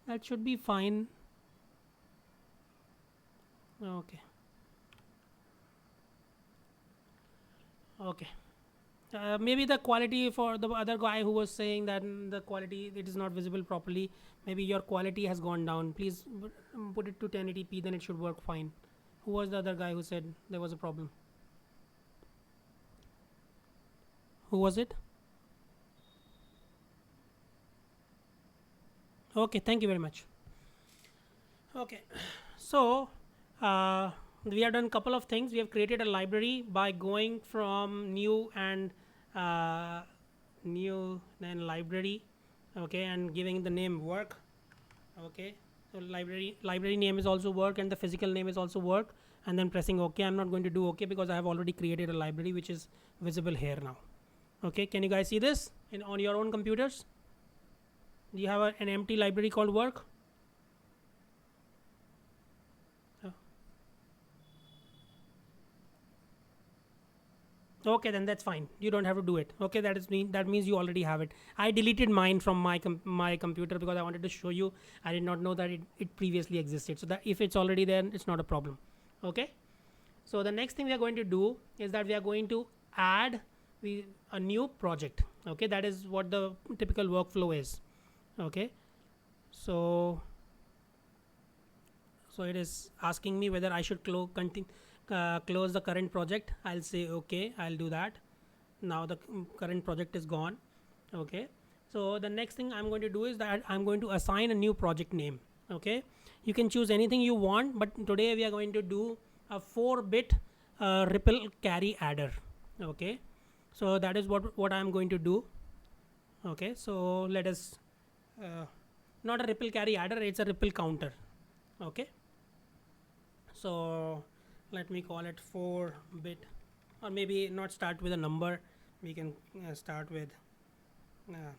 That should be fine. Okay. Okay. Maybe the quality for the other guy who was saying that the quality it is not visible properly. Maybe your quality has gone down. Please put it to 1080p, then it should work fine. Who was the other guy who said there was a problem? Who was it? Okay, thank you very much. Okay, so uh, we have done a couple of things. We have created a library by going from new and uh, new then library, okay, and giving the name work. Okay, so library name is also work and the physical name is also work, and then pressing OK. I'm not going to do OK because I have already created a library which is visible here now. Okay, can you guys see this on your own computers? Do you have an empty library called work? Uh, Okay, then that's fine. You don't have to do it. Okay, that means you already have it. I deleted mine from my computer because I wanted to show you. I did not know that it previously existed. So that if it's already there, it's not a problem. Okay. So the next thing we are going to do is that we are going to add a new project. Okay, that is what the typical workflow is. Okay. So so it is asking me whether I should close the current project. I'll say okay, I'll do that. Now the current project is gone. Okay, so the next thing I'm going to do is that I'm going to assign a new project name. Okay, you can choose anything you want, but today we are going to do a 4-bit ripple carry adder. Okay, so that is what I'm going to do. Okay, so let us uh, not a ripple carry adder, it's a ripple counter. Okay, so let me call it 4-bit, or maybe not start with a number. We can start with uh,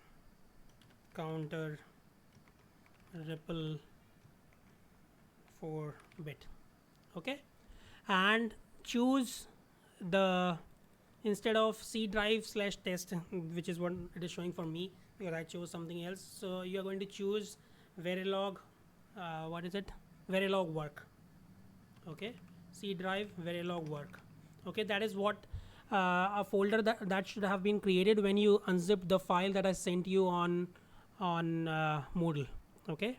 counter ripple 4-bit. Okay, and choose the, instead of C drive slash test, which is what it is showing for me because I chose something else. So you are going to choose Verilog. What is it? Verilog work. Okay, C drive Verilog work. Okay, that is what a folder that should have been created when you unzip the file that I sent you on Moodle. Okay,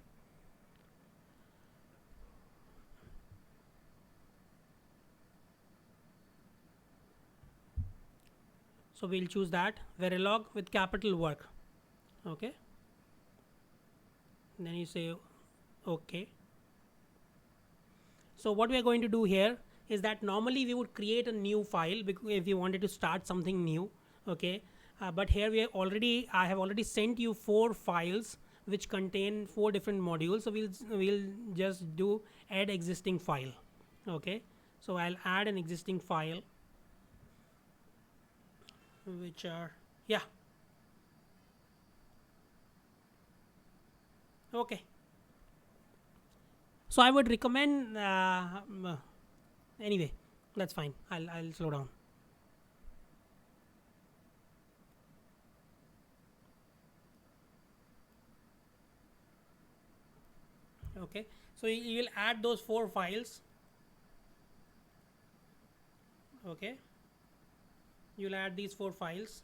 so we'll choose that Verilog with capital work. Okay, and then you say okay. So what we are going to do here is that normally we would create a new file if we wanted to start something new. Okay, but here I have already sent you 4 files which contain 4 different modules. So we'll just do add existing file. Okay, so I'll add an existing file which are, yeah, okay. So I would recommend anyway, that's fine. I'll slow down. Okay, so you will add those 4 files. Okay, you'll add these 4 files.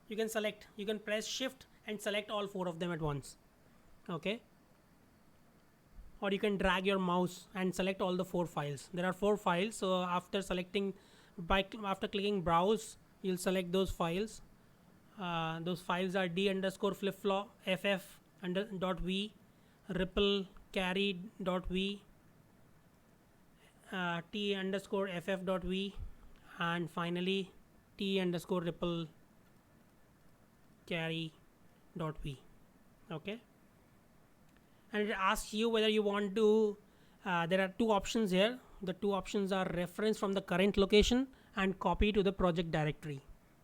You can select, you can press shift and select all 4 of them at once. Okay, or you can drag your mouse and select all the 4 files. There are 4 files, so after selecting after clicking browse, you'll select those files. Those files are d underscore flip flop ff under dot v, ripple carry dot v, t underscore ff dot v, and finally t underscore ripple carry dot v. Okay, and it asks you whether you want to there are 2 options here. The 2 options are reference from the current location and copy to the project directory.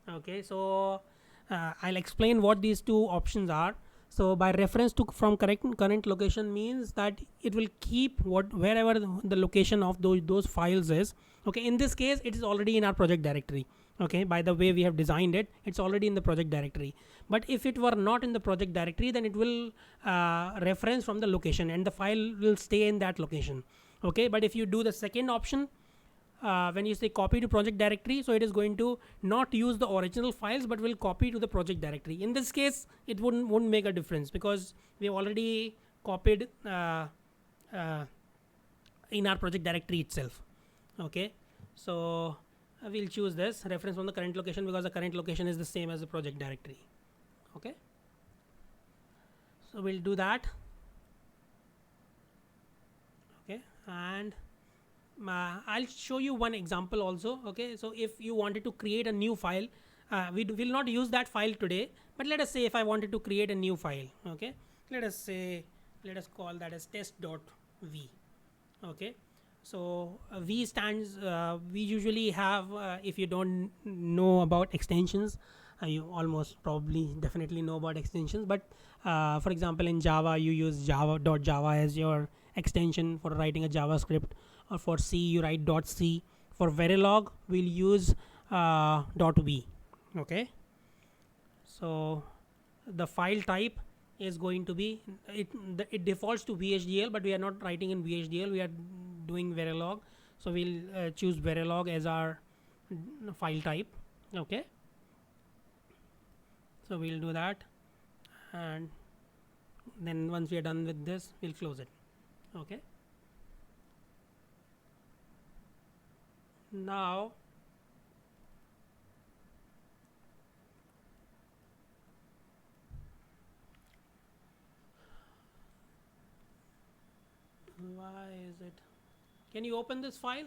Okay, so I'll explain what these 2 options are. So by reference to from current location means that it will keep wherever the location of those files is. Okay, in this case it is already in our project directory. Okay, by the way we have designed it, it's already in the project directory. But if it were not in the project directory, then it will reference from the location and the file will stay in that location. Okay, but if you do the second option, when you say copy to project directory, so it is going to not use the original files but will copy to the project directory. In this case it wouldn't make a difference because we have already copied uh, in our project directory itself. Okay, so we'll choose this reference from the current location because the current location is the same as the project directory. Okay, so we'll do that. Okay, and I'll show you one example also. Okay, so if you wanted to create a new file, we will not use that file today, but let us say if I wanted to create a new file. Okay, let us say, let us call that as test.v. Okay, so v stands, we usually have, if you don't know about extensions, you almost probably definitely know about extensions, but for example in Java you use java.java as your extension for writing a JavaScript, or for C you write .c. For Verilog we'll use .v. Okay, so the file type is going to be, it defaults to VHDL, but we are not writing in VHDL, we are doing Verilog, so we'll choose Verilog as our file type. Okay, so we'll do that, and then once we are done with this we'll close it. Okay, now why is it, can you open this file?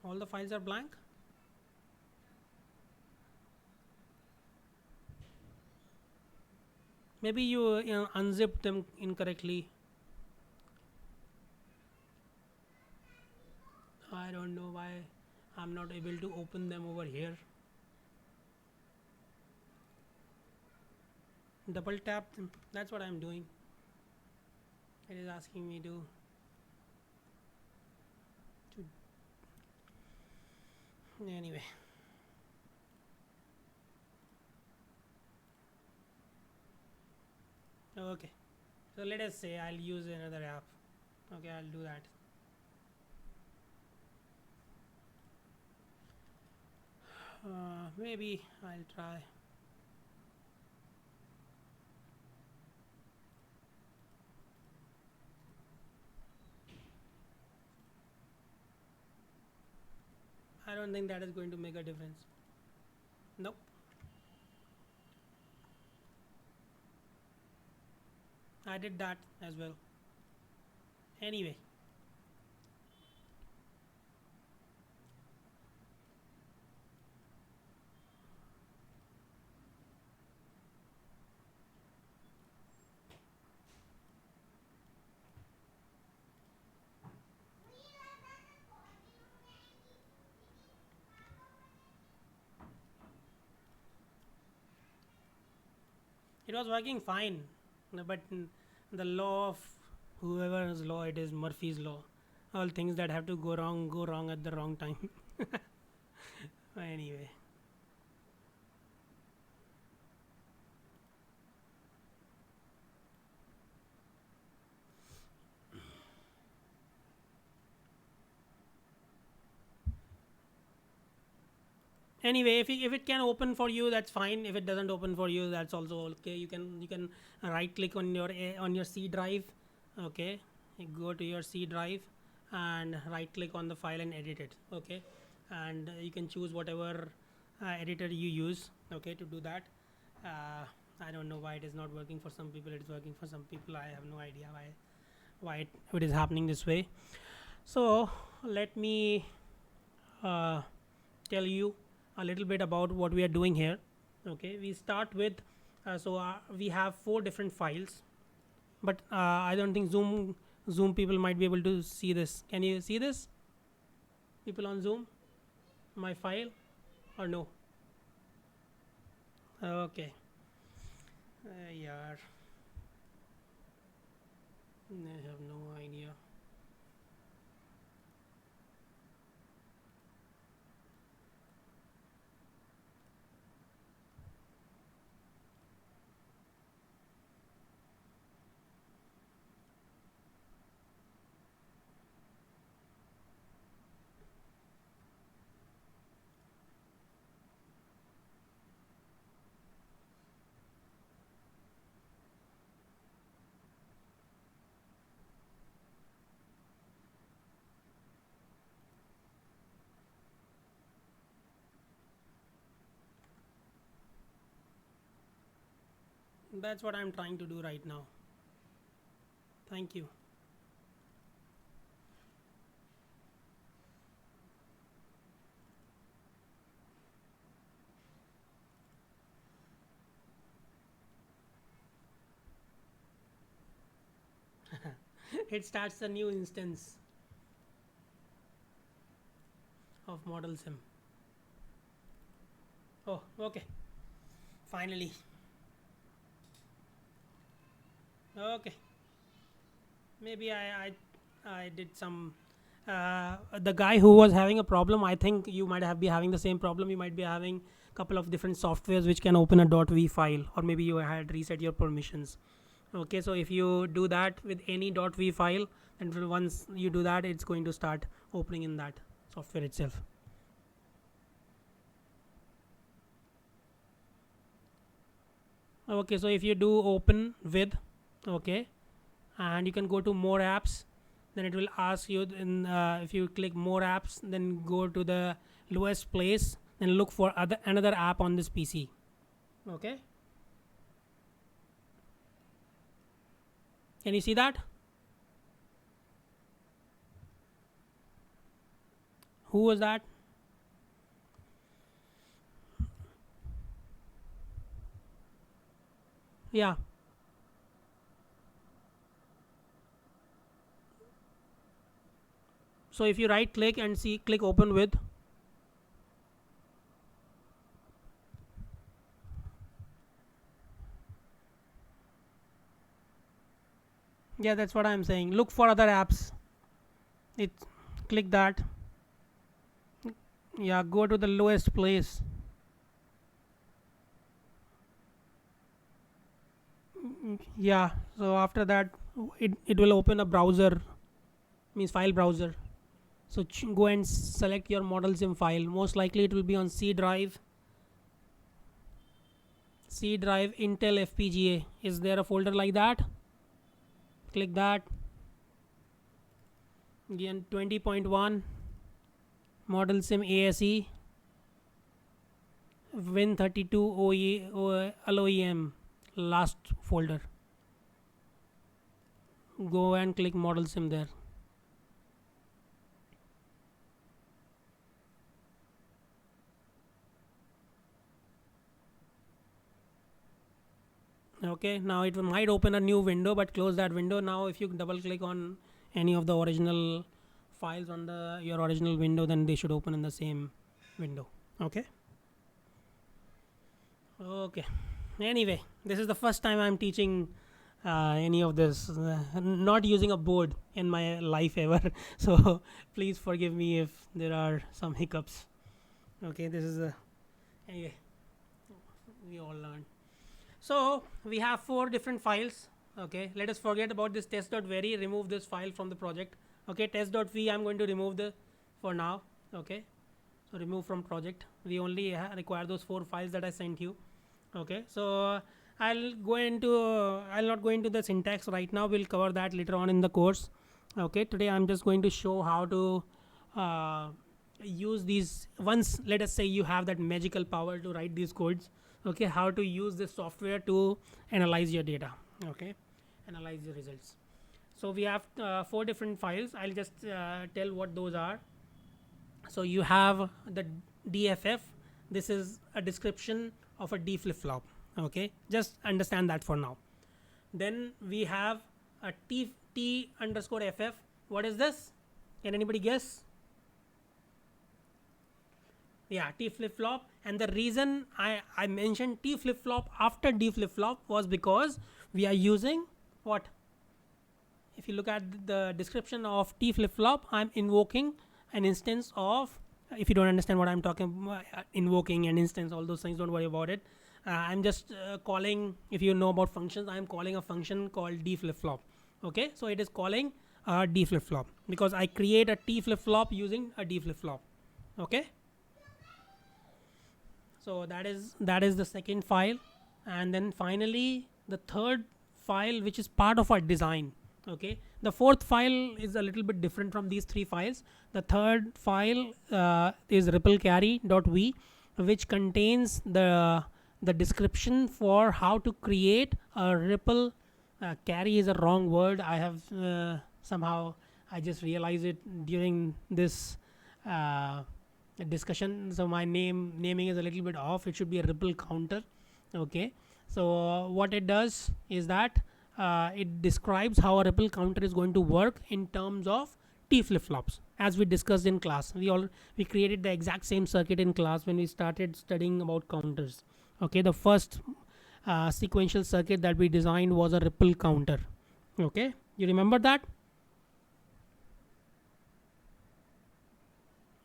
All the files are blank. Maybe you unzipped them incorrectly. I don't know why I'm not able to open them over here. Double tap them. That's what I'm doing. It is asking me to anyway. Okay, so let us say I'll use another app. Okay, I'll do that. Maybe I'll try. I don't think that is going to make a difference. Nope. I did that as well. Anyway, it was working fine, but the law of whoever's law it is, Murphy's law. All things that have to go wrong at the wrong time. Anyway, if it can open for you, that's fine. If it doesn't open for you, that's also okay. You can right click on your C drive. Okay, you go to your C drive and right click on the file and edit it. Okay, and you can choose whatever editor you use. Okay, to do that. uh, I don't know why it is not working for some people, it is working for some people. I have no idea why it is happening this way. So let me uh, tell you a little bit about what we are doing here. Okay, we start with we have 4 different files, but I don't think Zoom people might be able to see this. Can you see this, people on Zoom, my file, or no? Okay, yeah. I have no idea. That's what I'm trying to do right now. Thank you. It starts a new instance of model sim. Oh, okay. Finally. Okay. Maybe I did some. The guy who was having a problem, I think you might have be having the same problem. You might be having a couple of different softwares which can open a .v file, or maybe you had reset your permissions. Okay, so if you do that with any .v file, and once you do that, it's going to start opening in that software itself. Okay, so if you do open with, okay, and you can go to more apps, then it will ask you in, if you click more apps, then go to the lowest place, then look for another app on this PC. Okay, can you see that? Who was that? Yeah. So if you right click and see, click open with. Yeah, that's what I'm saying. Look for other apps. It click that. Yeah, go to the lowest place. Yeah. So after that, it will open a browser, means file browser. So go and select your model sim file. Most likely it will be on C drive. C drive Intel FPGA. Is there a folder like that? Click that. Again 20.1 model sim ASE Win32 LOEM last folder. Go and click model sim there. Okay, now it might open a new window, but close that window. Now if you double click on any of the original files on the your original window, then they should open in the same window. Okay. Okay, anyway, this is the first time I'm teaching any of this, not using a board in my life ever. So please forgive me if there are some hiccups. Okay, this is anyway, we all learn. So we have 4 different files. Okay, let us forget about this test.very, remove this file from the project. Okay, test.v I'm going to remove the for now. Okay, so remove from project. We only require those 4 files that I sent you. Okay, so I'll not go into the syntax right now. We'll cover that later on in the course. Okay, today I'm just going to show how to uh, use these. Once, let us say you have that magical power to write these codes. Okay, how to use this software to analyze your data. Okay, analyze your results. So we have 4 different files. I'll just tell what those are. So you have the DFF. This is a description of a D flip flop. Okay, just understand that for now. Then we have a T underscore FF. What is this? Can anybody guess? Yeah, T flip flop. And the reason I mentioned T flip flop after D flip flop was because we are using what? if you look at the description of T flip flop, I'm invoking an instance of, if you don't understand what I'm talking invoking an instance, all those things, don't worry about it. I'm just calling, if you know about functions, I'm calling a function called D flip flop. Okay, so it is calling a D flip flop because I create a T flip flop using a D flip flop. Okay, so that is the second file. And then finally the third file, which is part of our design. Okay, the fourth file is a little bit different from these three files. The third file is ripplecarry.v, which contains the description for how to create a ripple. Carry is a wrong word. I have somehow I just realized it during this discussion, so my naming is a little bit off. It should be a ripple counter. Okay, so what it does is that it describes how a ripple counter is going to work in terms of T flip flops, as we discussed in class. We created the exact same circuit in class when we started studying about counters. Okay, the first sequential circuit that we designed was a ripple counter. Okay, you remember that?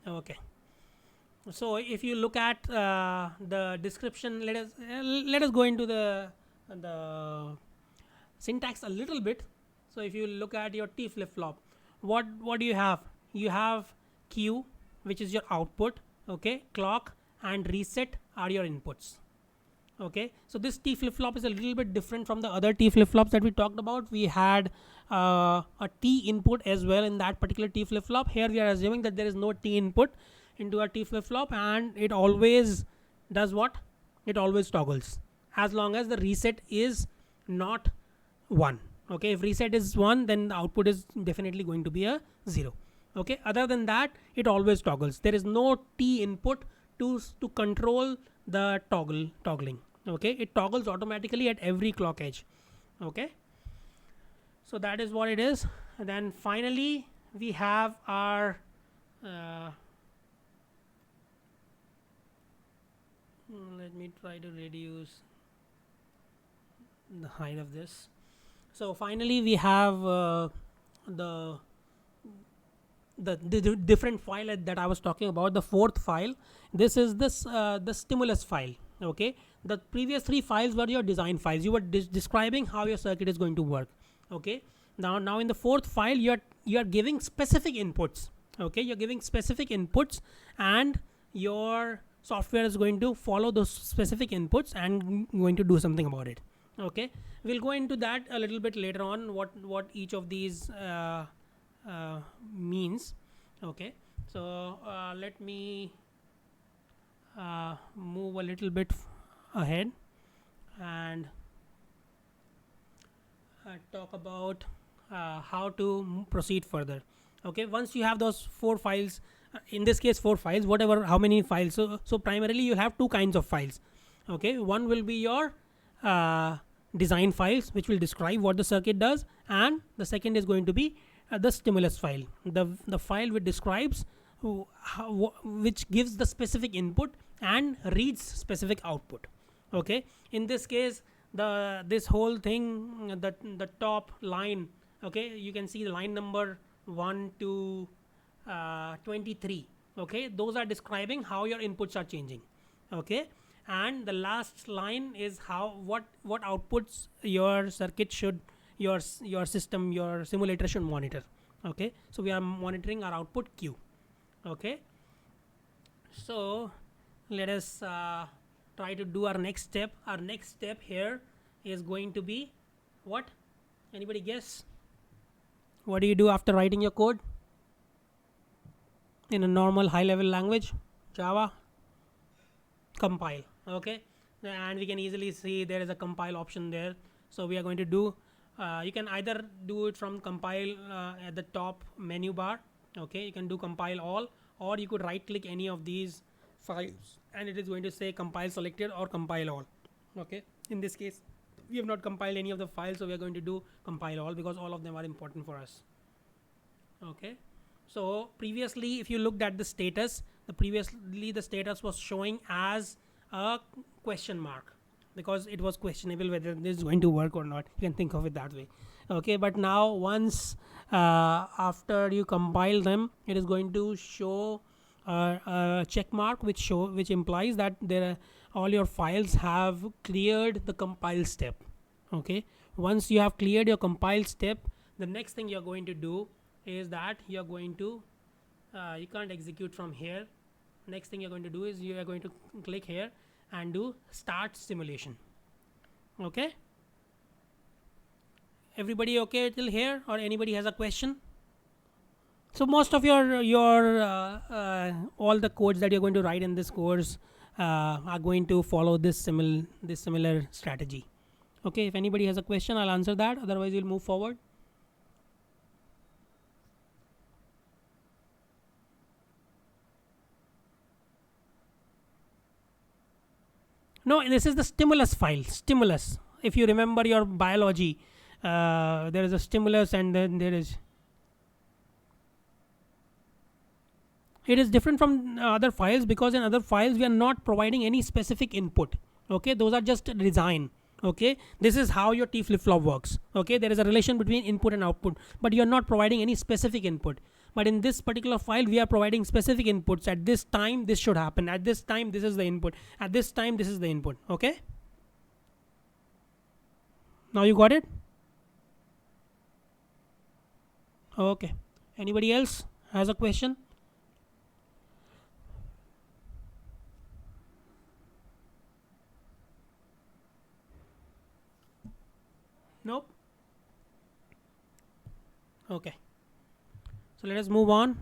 Okay, so if you look at the description, let us go into the syntax a little bit. So if you look at your T flip flop, what do you have? You have Q, which is your output. Okay, clock and reset are your inputs. Okay, so this T flip flop is a little bit different from the other T flip flops that we talked about. We had a T input as well in that particular T flip flop. Here we are assuming that there is no T input into a T flip flop, and it always does what? It always toggles as long as the reset is not 1. Okay, if reset is 1, then the output is definitely going to be a 0. Okay, other than that, it always toggles. There is no T input to control the toggling. Okay, it toggles automatically at every clock edge. Okay, so that is what it is. And then finally we have our let me try to reduce the height of this. So finally we have the different file that I was talking about, the fourth file. This is the stimulus file. Okay, the previous three files were your design files. You were describing how your circuit is going to work. Okay, now in the fourth file you are giving specific inputs. Okay, you're giving specific inputs, and your software is going to follow those specific inputs and going to do something about it. Okay, we'll go into that a little bit later on, what each of these means. Okay, so let me move a little bit ahead and talk about how to proceed further. Okay, once you have those four files, in this case four files, whatever, how many files, so primarily you have two kinds of files. Okay, one will be your design files, which will describe what the circuit does, and the second is going to be the stimulus file, the file which describes which gives the specific input and reads specific output. Okay, in this case this whole thing, the top line, okay, you can see the line number 1 to 23. Okay, those are describing how your inputs are changing. Okay, and the last line is what outputs your circuit should, your system, your simulator should monitor. Okay, so we are monitoring our output Q. Okay, so let us try to do our next step. Our next step here is going to be what? Anybody guess? What do you do after writing your code in a normal high level language? Java? Compile. Okay, and we can easily see there is a compile option there. So we are going to do, you can either do it from compile at the top menu bar. Okay, you can do compile all, or you could right click any of these files and it is going to say compile selected or compile all. Okay, in this case we have not compiled any of the files, so we are going to do compile all because all of them are important for us. Okay, so previously if you looked at the status, the status was showing as a question mark because it was questionable whether this is going to work or not. You can think of it that way. Okay, but now once after you compile them, it is going to show a check mark which implies that all your files have cleared the compile step. Okay, once you have cleared your compile step, the next thing you're going to do is that you're going to you can't execute from here. Next thing you're going to do is you are going to click here and do start simulation. Okay, everybody okay till here, or anybody has a question? So most of your all the codes that you're going to write in this course are going to follow this similar strategy. Okay, if anybody has a question, I'll answer that. Otherwise, we'll move forward. No, this is the stimulus file. Stimulus. If you remember your biology, there is a stimulus, and then there is. It is different from other files because in other files we are not providing any specific input. Okay, those are just design. Okay, this is how your T flip flop works. Okay, there is a relation between input and output, but you are not providing any specific input. But in this particular file, we are providing specific inputs. At this time, this should happen. At this time, this is the input. At this time, this is the input. Okay, now you got it. Okay, anybody else has a question? Nope. Okay, so let us move on.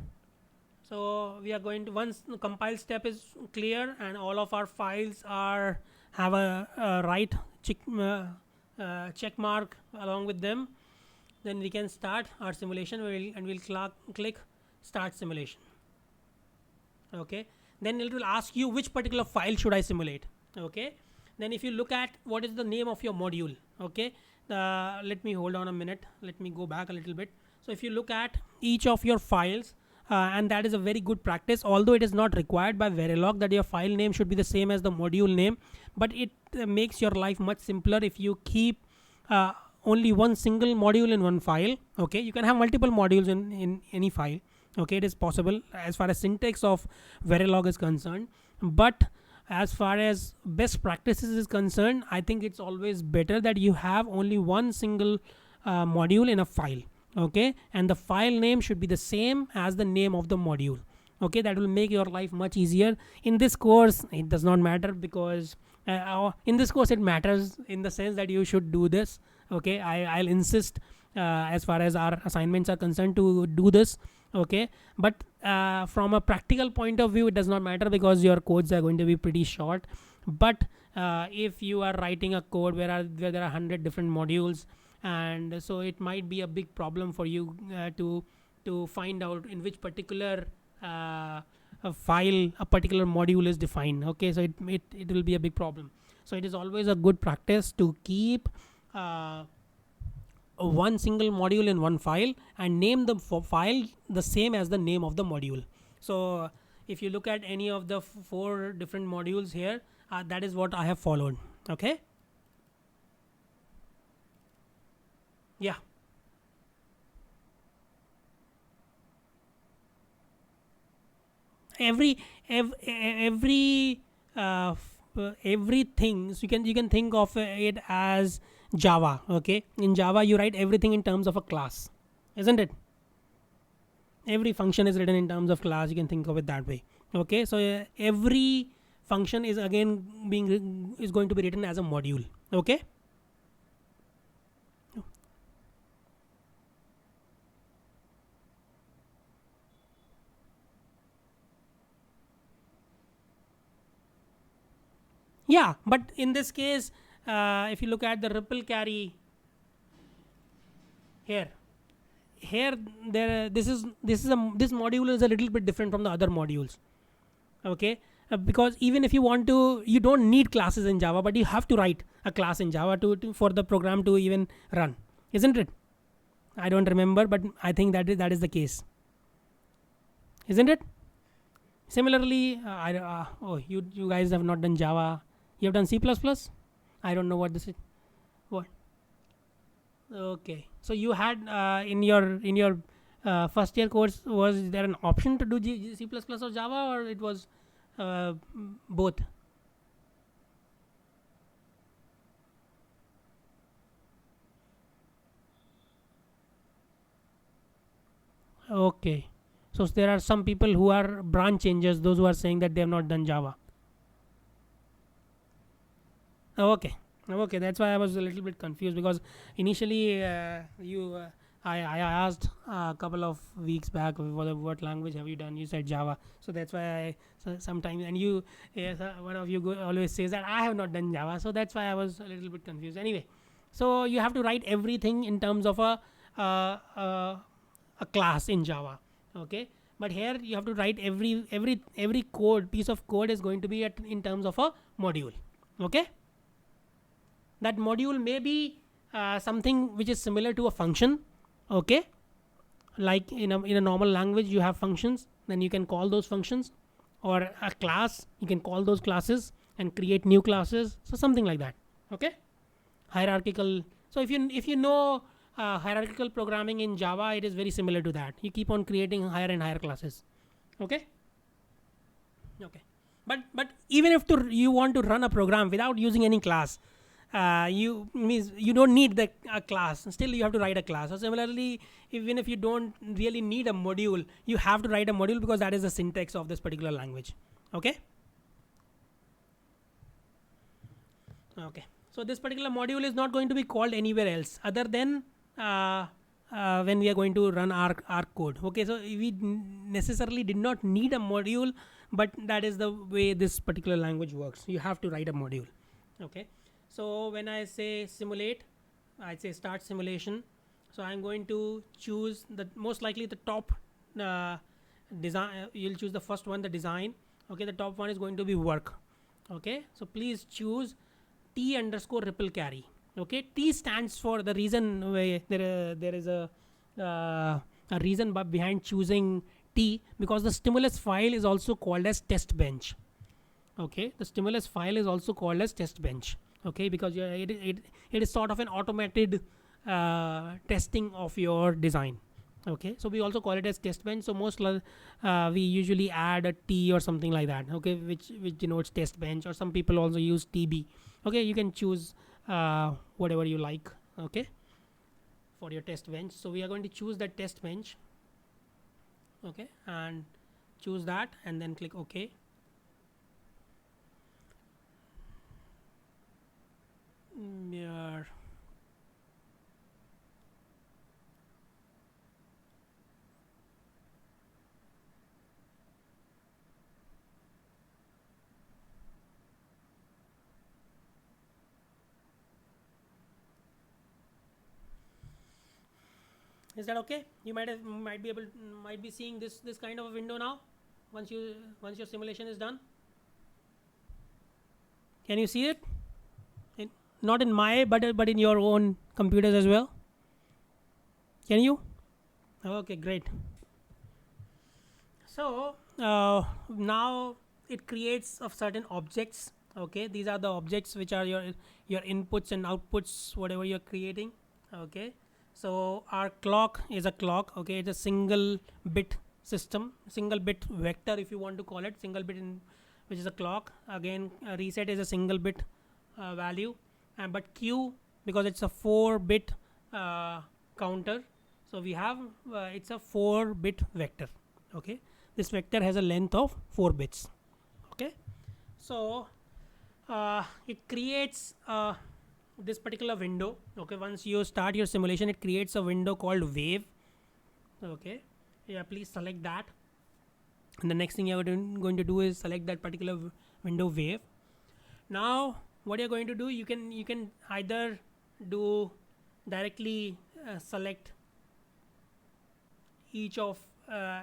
So we are going to, once the compile step is clear and all of our files are have a right check mark along with them, then we can start our simulation. We'll click start simulation. Okay, then it will ask you which particular file should I simulate. Okay, then if you look at what is the name of your module. Okay, let me hold on a minute, let me go back a little bit. So if you look at each of your files, and that is a very good practice, although it is not required by Verilog that your file name should be the same as the module name, but it makes your life much simpler if you keep only one single module in one file. Okay, you can have multiple modules in any file. Okay, it is possible as far as syntax of Verilog is concerned, but as far as best practices is concerned, I think it's always better that you have only one single module in a file. Okay, and the file name should be the same as the name of the module. Okay, that will make your life much easier. In this course it does not matter, because in this course it matters in the sense that you should do this. Okay, I'll insist as far as our assignments are concerned to do this. Okay, but from a practical point of view it does not matter because your codes are going to be pretty short. But if you are writing a code where there are 100 different modules, and so it might be a big problem for you to find out in which particular file a particular module is defined. Okay, so it will be a big problem. So it is always a good practice to keep one single module in one file and name the file the same as the name of the module. So if you look at any of the 4 different modules here, that is what I have followed. Okay, yeah. Every everything, so you can think of it as Java. Okay, in Java you write everything in terms of a class, isn't it? Every function is written in terms of class, you can think of it that way. Okay, so every function is again is going to be written as a module. Okay, yeah, but in this case if you look at the ripple carry here, this module is a little bit different from the other modules. Okay, because even if you want to, you don't need classes in Java, but you have to write a class in Java to for the program to even run, isn't it? I don't remember, but I think that is the case, isn't it? Similarly, you guys have not done Java, you have done C++. I don't know what this is. What? Okay, so you had in your first year course, was there an option to do C plus plus or Java, or it was both? Okay, so there are some people who are branch changers, those who are saying that they have not done Java. Okay, okay, that's why I was a little bit confused, because initially I asked a couple of weeks back, what language have you done? You said Java, so that's why I, so sometimes, and you, yes, one of you always says that I have not done Java, so that's why I was a little bit confused. Anyway, so you have to write everything in terms of uh, uh, a class in Java. Okay, but here you have to write every code, piece of code is going to be in terms of a module. Okay, that module may be something which is similar to a function. Okay, like in a normal language you have functions, then you can call those functions, or a class, you can call those classes and create new classes, so something like that. Okay, hierarchical. So if you know hierarchical programming in Java, it is very similar to that. You keep on creating higher and higher classes. Okay, okay, but even if you want to run a program without using any class, you means you don't need the a class, still you have to write a class. So similarly, even if you don't really need a module, you have to write a module, because that is the syntax of this particular language. Okay, okay, so this particular module is not going to be called anywhere else other than when we are going to run our code. Okay, so we necessarily did not need a module, but that is the way this particular language works. You have to write a module. Okay, so when I say simulate, I say start simulation. So I'm going to choose the most likely the top uh, design. You'll choose the first one, the design. Okay, the top one is going to be work. Okay, so please choose T underscore ripple carry. Okay, T stands for the reason where there is a reason behind choosing T, because the stimulus file is also called as test bench. Okay, the stimulus file is also called as test bench. Okay, because it is sort of an automated testing of your design. Okay, so we also call it as test bench. So we usually add a T or something like that. Okay, which denotes test bench, or some people also use TB. Okay, you can choose whatever you like. Okay, for your test bench, so we are going to choose that test bench. Okay, and choose that and then click OK. Yeah. Is that okay? You might be seeing this kind of a window now, once your simulation is done. Can you see it? in, Not in my, but in your own computers as well. Can you? Okay, great. So now it creates of certain objects. Okay, these are the objects which are your inputs and outputs, whatever you're creating. Okay, so our clock is a clock. Okay, it's a single bit system, single bit vector, if you want to call it single bit, which is a clock. Again, reset is a single bit value, but Q, because it's a 4-bit counter, so we have it's a 4-bit vector. Okay, this vector has a length of 4 bits. Okay, so it creates this particular window. Okay, once you start your simulation, it creates a window called wave. Okay, yeah, please select that, and the next thing you're going to do is select that particular window wave. Now what you're going to do, you can either do directly select each of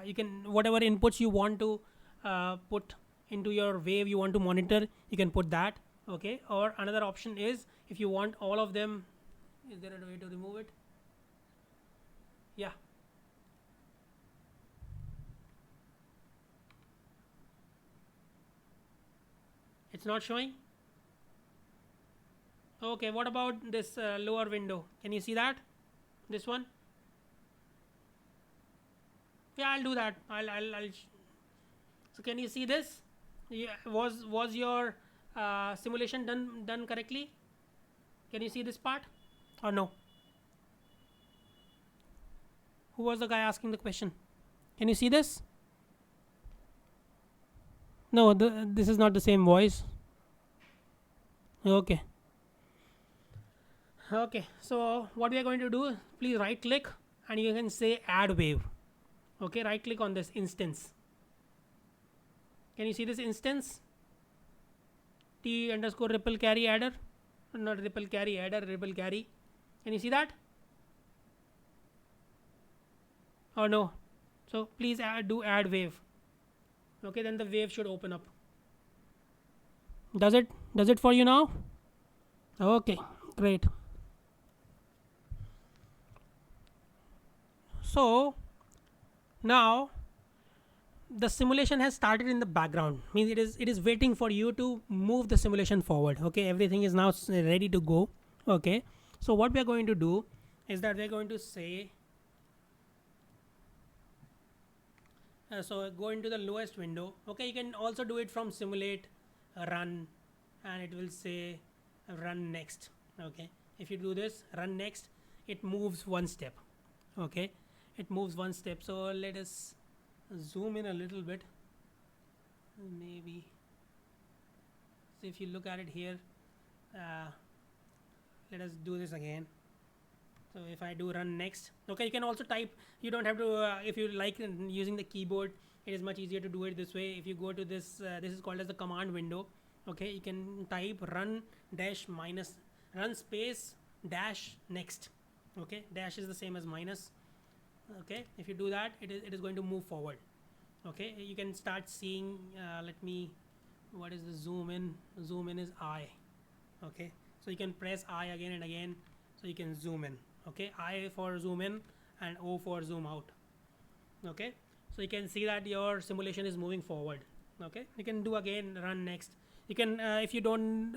you can, whatever inputs you want to put into your wave you want to monitor, you can put that. Okay, or another option is, if you want all of them, is there a way to remove it? Yeah, it's not showing. Okay, what about this lower window? Can you see that? This one. Yeah, I'll do that. So can you see this? Yeah, was your simulation done correctly? Can you see this part or no? Who was the guy asking the question? Can you see this? No, this is not the same voice. Okay. Okay. So what we are going to do? Please right click and you can say add wave. Okay. Right click on this instance. Can you see this instance? T underscore ripple carry adder, not ripple carry adder, ripple carry. Can you see that? Or no? So please do add wave. Okay, then the wave should open up. Does it? Does it for you now? Okay, great. So now the simulation has started in the background. Means it is waiting for you to move the simulation forward. Okay, everything is now ready to go. Okay, so what we are going to do is that we are going to say so go into the lowest window. Okay, you can also do it from simulate run and it will say run next. Okay, if you do this run next, it moves one step. Okay, it moves one step. So let us zoom in a little bit, maybe. So if you look at it here, let us do this again. So if I do run next, okay, you can also type. You don't have to if you like using the keyboard, it is much easier to do it this way. If you go to this, this is called as the command window. Okay, you can type run dash minus, run space dash next. Okay, dash is the same as minus. Okay, if you do that, it is going to move forward. Okay, you can start seeing let me, what is the zoom in? Zoom in is I. Okay, so you can press I again and again, so you can zoom in. Okay, I for zoom in and O for zoom out. Okay, so you can see that your simulation is moving forward. Okay, you can do again run next. You can if you don't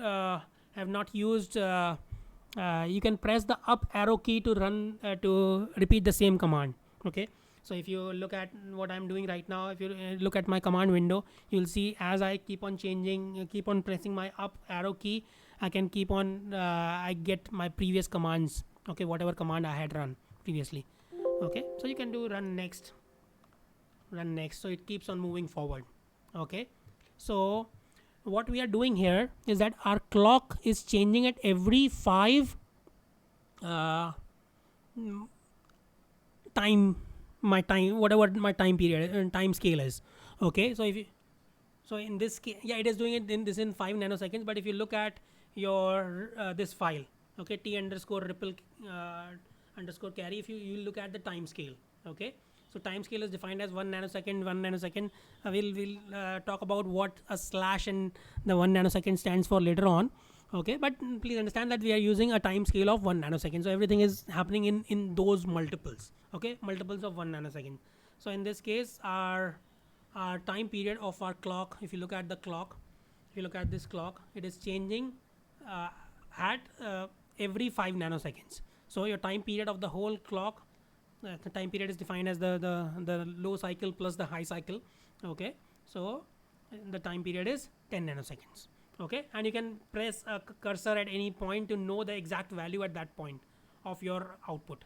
have not used you can press the up arrow key to run to repeat the same command. Okay, so if you look at what I'm doing right now, if you look at my command window, you'll see as I keep on changing, keep on pressing my up arrow key, I can keep on I get my previous commands. Okay, whatever command I had run previously. Okay, so you can do run next, so it keeps on moving forward. Okay, so what we are doing here is that our clock is changing at every 5 time, my time, whatever my time period and time scale is. Okay, so if you, so in this case, yeah, it is doing it in 5 nanoseconds. But if you look at your this file, okay, t underscore ripple underscore carry, if you look at the time scale. Okay, so time scale is defined as 1 nanosecond. 1 nanosecond, we'll talk about what a slash and the 1 nanosecond stands for later on. Okay, but please understand that we are using a time scale of 1 nanosecond, so everything is happening in those multiples. Okay, multiples of 1 nanosecond. So in this case, our time period of our clock, if you look at the clock, if you look at this clock, it is changing at every 5 nanoseconds. So your time period of the whole clock, the time period is defined as the low cycle plus the high cycle. Okay, so the time period is 10 nanoseconds. Okay, and you can press a cursor at any point to know the exact value at that point of your output.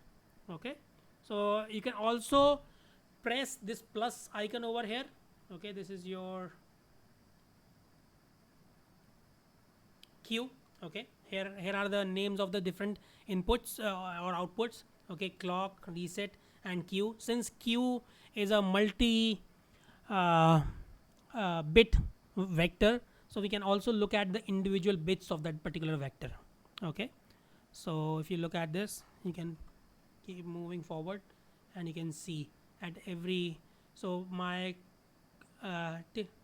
Okay, so you can also press this plus icon over here. Okay, this is your Q. Okay, here are the names of the different inputs or outputs. Okay, clock, reset, and Q. Since Q is a multi bit vector, so we can also look at the individual bits of that particular vector. Okay, so if you look at this, you can keep moving forward and you can see at every, so my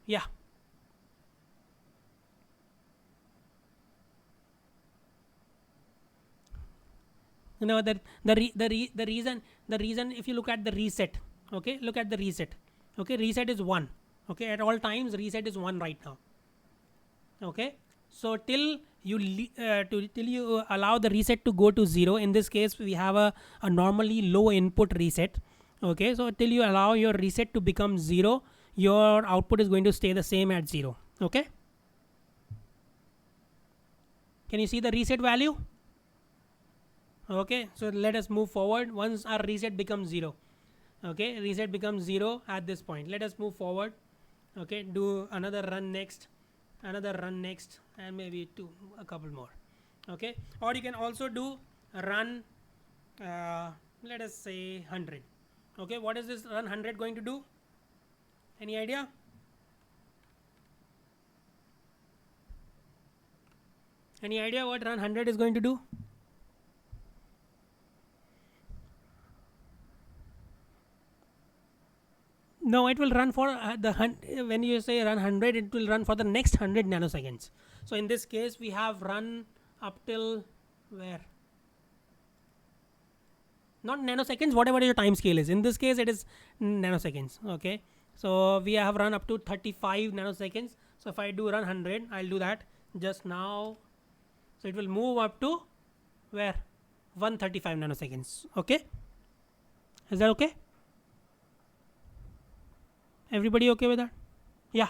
yeah, you know that the reason, if you look at the reset, okay, look at the reset. Okay, reset is 1. Okay, at all times reset is 1 right now. Okay, so till till you allow the reset to go to 0. In this case we have a normally low input reset. Okay, so till you allow your reset to become 0, your output is going to stay the same at 0. Okay, can you see the reset value? Okay, so let us move forward. Once our reset becomes 0, okay, reset becomes 0 at this point. Let us move forward. Okay, do another run next, another run next, and maybe a couple more. Okay, or you can also do a run, let us say 100. Okay, what is this run 100 going to do? Any idea? Any idea what run 100 is going to do? No, it will run for when you say run 100, it will run for the next 100 nanoseconds. So in this case we have run up till where? Not nanoseconds, whatever your time scale is. In this case it is nanoseconds. Okay, so we have run up to 35 nanoseconds. So if I do run 100, I'll do that just now. So it will move up to where? 135 nanoseconds. Okay, is that okay? Everybody okay with that? Yeah.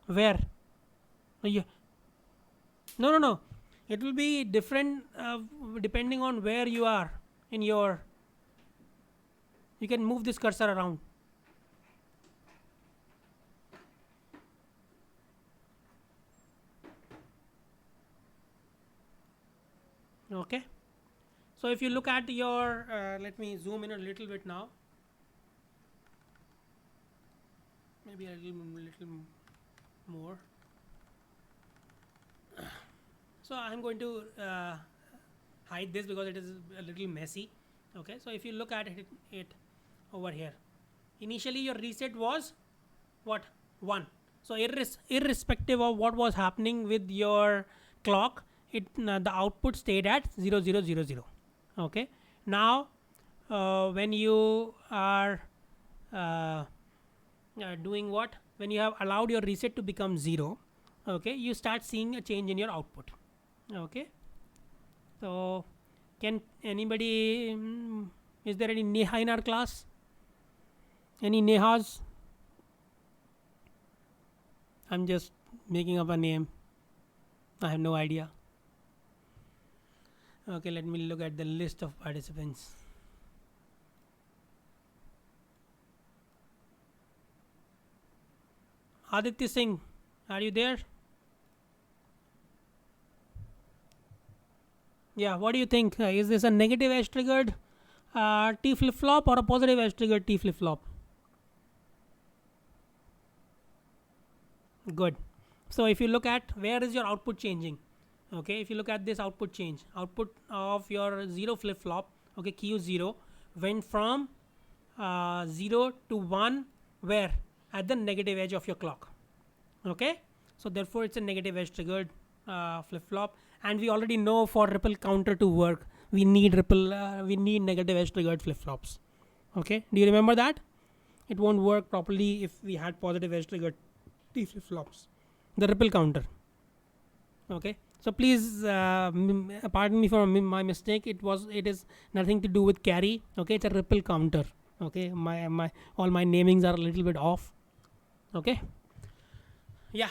Where? Yeah. No. It will be different depending on where you are in your. You can move this cursor around. Okay. So if you look at your, let me zoom in a little bit now. Maybe a little more. So I'm going to hide this because it is a little messy. Okay, so if you look at it over here, initially your reset was what? 1. So irrespective of what was happening with your clock, the output stayed at 0000. Okay, now when you are doing what? When you have allowed your reset to become 0, okay, you start seeing a change in your output. Okay, so can anybody, is there any Neha in our class? Any Nehas? I'm just making up a name, I have no idea. Okay, let me look at the list of participants. Aditya Singh, are you there? Yeah, what do you think? Is this a negative edge triggered T flip flop or a positive edge triggered T flip flop? Good. So if you look at where is your output changing, okay, if you look at this output change, output of your 0 flip flop, okay, Q0 went from 0 to 1, where? At the negative edge of your clock. Okay, so therefore it's a negative edge triggered flip flop, and we already know for ripple counter to work we need we need negative edge triggered flip flops. Okay, do you remember that? It won't work properly if we had positive edge triggered T flip flops, the ripple counter. Okay, so please pardon me for my mistake. It is nothing to do with carry. Okay, it's a ripple counter. Okay, my all my namings are a little bit off. Okay, yeah.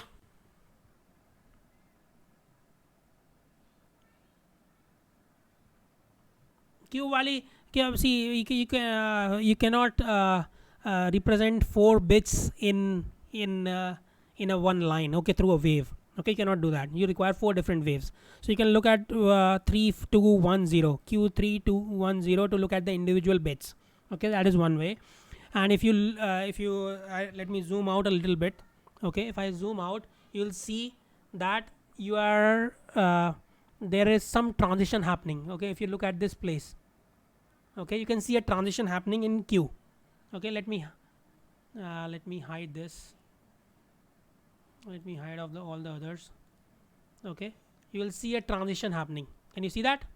Q wali, see, you cannot represent 4 bits in a one line. Okay, through a wave. Okay, you cannot do that. You require 4 different waves. So you can look at 3210 Q3210 to look at the individual bits. Okay, that is one way. And if you let me zoom out a little bit. Okay, if I zoom out, you will see that you are there is some transition happening. Okay, if you look at this place, okay, you can see a transition happening in Q. Okay, let me hide this. Let me hide off all the others. Okay, you will see a transition happening. Can you see that?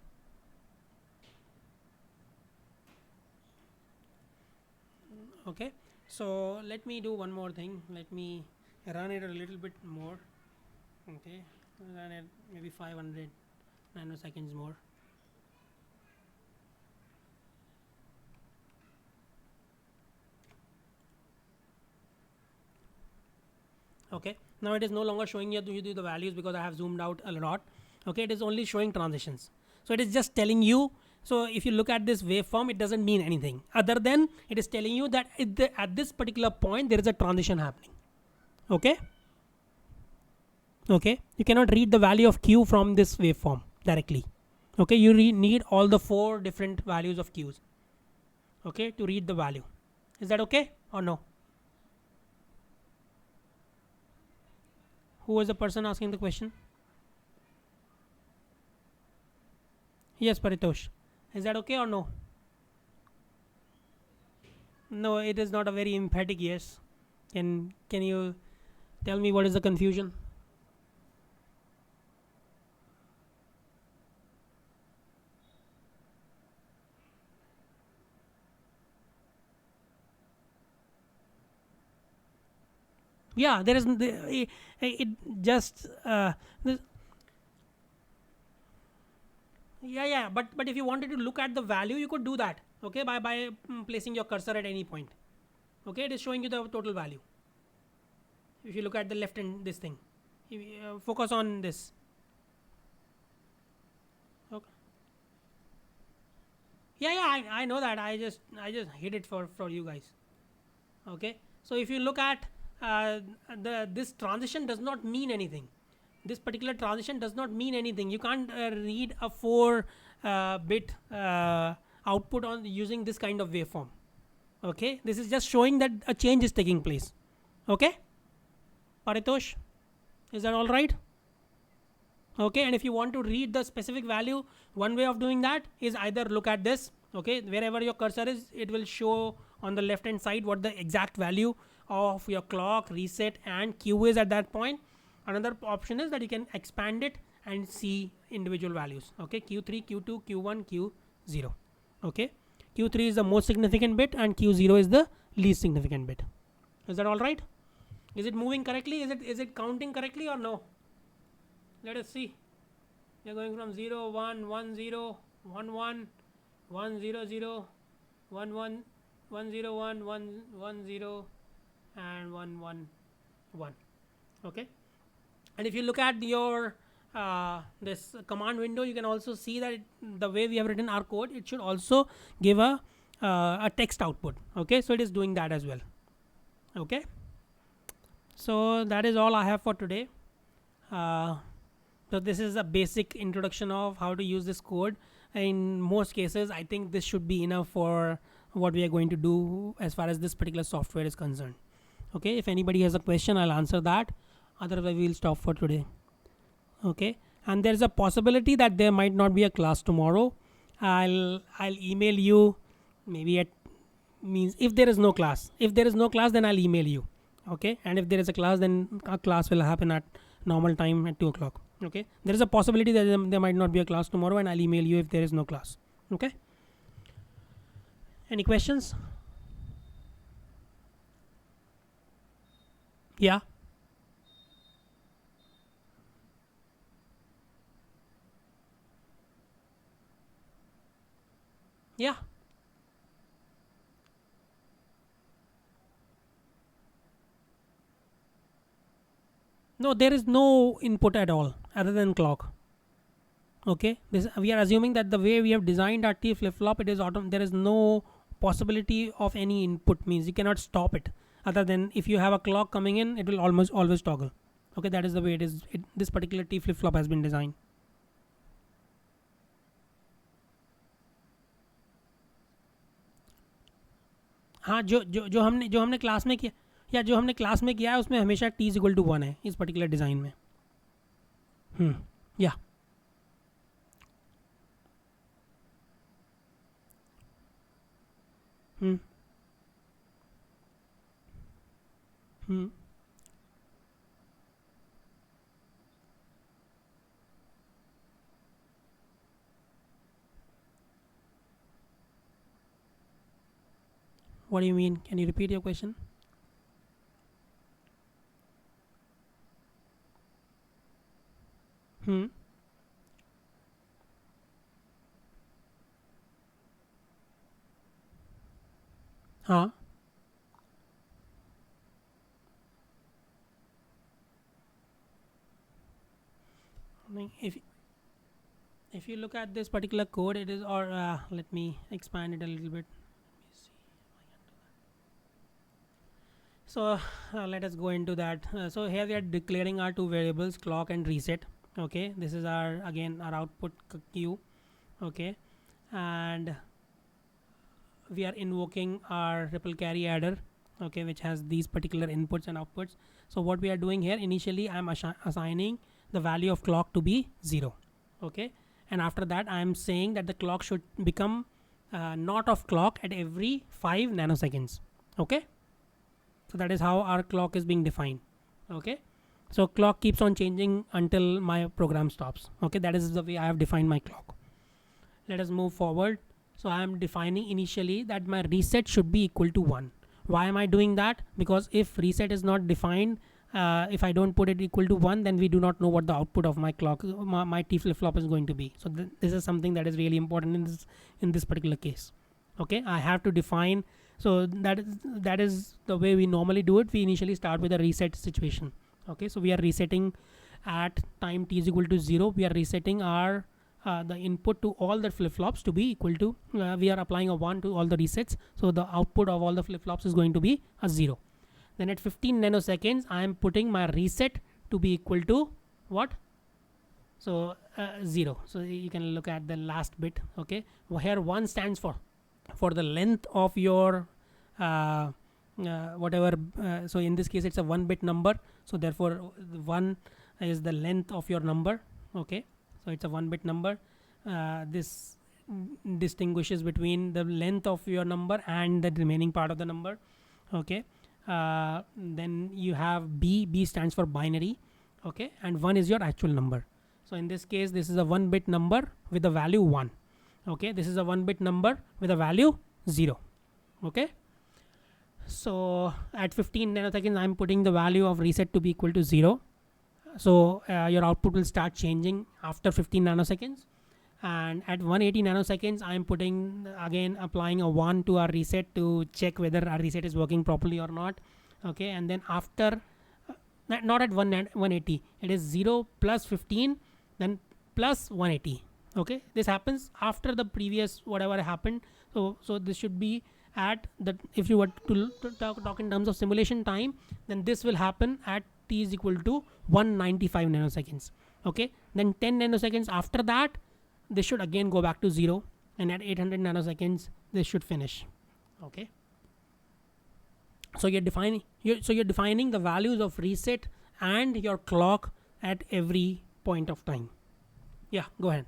Okay, So let me do one more thing. Let me run it a little bit more. Okay, run it maybe 500 nanoseconds more. Okay, now it is no longer showing you the values because I have zoomed out a lot. Okay, it is only showing transitions. So it is just telling you. So if you look at this waveform, it doesn't mean anything other than it is telling you that at this particular point there is a transition happening. Okay. Okay, you cannot read the value of q from this waveform directly. Okay, you need all the four different values of q's, okay, to read the value. Is that okay or no? Who was the person asking the question? Yes, Paritosh. Is that okay or no? No, it is not a very emphatic yes. Can you tell me what is the confusion? Yeah, there is it just yeah, but if you wanted to look at the value, you could do that. Okay, by placing your cursor at any point. Okay, it is showing you the total value. If you look at the left and this thing, if you, focus on this. Okay. Yeah, I know that. I just hid it for you guys. Okay, so if you look at the this transition does not mean anything. This particular transition does not mean anything. You can't read a 4 bit output on using this kind of waveform. Okay, this is just showing that a change is taking place. Okay, Paritosh, is that all right? Okay, and if you want to read the specific value, one way of doing that is either look at this. Okay, wherever your cursor is, it will show on the left hand side what the exact value of your clock, reset and q is at that point. Another option is that you can expand it and see individual values. Okay, q3, q2, q1, q0. Okay, q3 is the most significant bit and q0 is the least significant bit. Is that all right? Is it moving correctly? Is it counting correctly or no? Let us see. We are going from 0 1 1 0 1 1 1 0 0 1 1 1 0 1 1 1 0 and 1 1 1. Okay, and if you look at your this command window, you can also see that the way we have written our code, it should also give a text output. Okay, so it is doing that as well. Okay, so that is all I have for today. So this is a basic introduction of how to use this code. In most cases, I think this should be enough for what we are going to do as far as this particular software is concerned. Okay, if anybody has a question, I'll answer that. Otherwise, we will stop for today. Okay, and there's a possibility that there might not be a class tomorrow. I'll email you maybe at means if there is no class. If there is no class, then I'll email you. Okay, and if there is a class, then a class will happen at normal time at 2 o'clock. Okay, there is a possibility that there might not be a class tomorrow, and I'll email you if there is no class. Okay, any questions? Yeah, yeah. No, there is no input at all other than clock. Okay, this we are assuming that the way we have designed our t flip flop, it is there is no possibility of any input, means you cannot stop it other than if you have a clock coming in, it will almost always toggle. Okay, that is the way it is. This particular t flip flop has been designed. हाँ, जो हमने class में किया, या जो हमने class में किया है उसमें हमेशा t इज इक्वल टू 1 है इस पर्टिकुलर डिज़ाइन में. या हम्म हम्म What do you mean? Can you repeat your question? Hmm. Huh? I mean, if you look at this particular code, it is, or let me expand it a little bit. Let me see. So let us go into that. So here we are declaring our two variables, clock and reset. Okay, this is our, again, our output queue. Okay, and we are invoking our ripple carry adder. Okay, which has these particular inputs and outputs. So what we are doing here, initially I'm assigning the value of clock to be 0. Okay, and after that I am saying that the clock should become not of clock at every 5 nanoseconds. Okay, so that is how our clock is being defined. Okay, so clock keeps on changing until my program stops. Okay, that is the way I have defined my clock. Let us move forward. So I am defining initially that my reset should be equal to 1. Why am I doing that? Because if reset is not defined, if I don't put it equal to 1, then we do not know what the output of my clock, my T flip flop is going to be. So this is something that is really important in this particular case. Okay, I have to define. So that is the way we normally do it. We initially start with a reset situation. Okay, so we are resetting at time t is equal to 0. We are resetting our the input to all the flip flops to be equal to, we are applying a 1 to all the resets, so the output of all the flip flops is going to be a 0. Then at 15 nanoseconds I am putting my reset to be equal to what? So 0. So you can look at the last bit. Okay, here 1 stands for the length of your whatever. So in this case it's a 1-bit number, so therefore 1 is the length of your number. Okay, so it's a 1-bit number. This distinguishes between the length of your number and the remaining part of the number. Okay, then you have b stands for binary. Okay, and 1 is your actual number. So in this case this is a 1-bit number with the value 1. Okay, this is a 1-bit number with a value 0. Okay, so at 15 nanoseconds I'm putting the value of reset to be equal to 0. So your output will start changing after 15 nanoseconds, and at 180 nanoseconds I'm putting, again applying a 1 to our reset to check whether our reset is working properly or not. Okay, and then after not at 180, it is 0 plus 15 then plus 180. Okay, this happens after the previous whatever happened. So this should be at the, if you were to talk in terms of simulation time, then this will happen at t is equal to 195 nanoseconds. Okay, then 10 nanoseconds after that this should again go back to 0, and at 800 nanoseconds this should finish. Okay, so you're defining the values of reset and your clock at every point of time. Yeah, go ahead.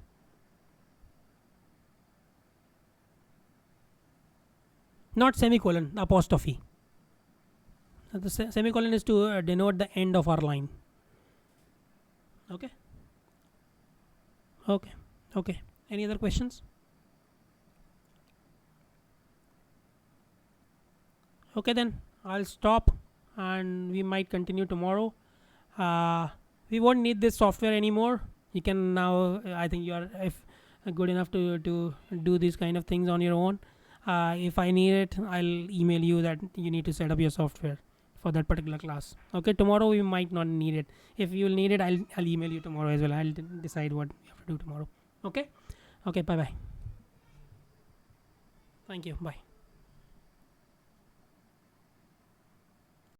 Not semicolon, apostrophe. The semicolon is to denote the end of our line. Okay, okay, okay. Any other questions? Okay, then I'll stop and we might continue tomorrow. We won't need this software anymore. You can now, I think you are, if good enough to do these kind of things on your own. If I need it, I'll email you that you need to set up your software for that particular class. Okay, tomorrow we might not need it. If you'll need it, I'll email you tomorrow as well. I'll decide what you have to do tomorrow. Okay, okay, bye bye. Thank you, bye.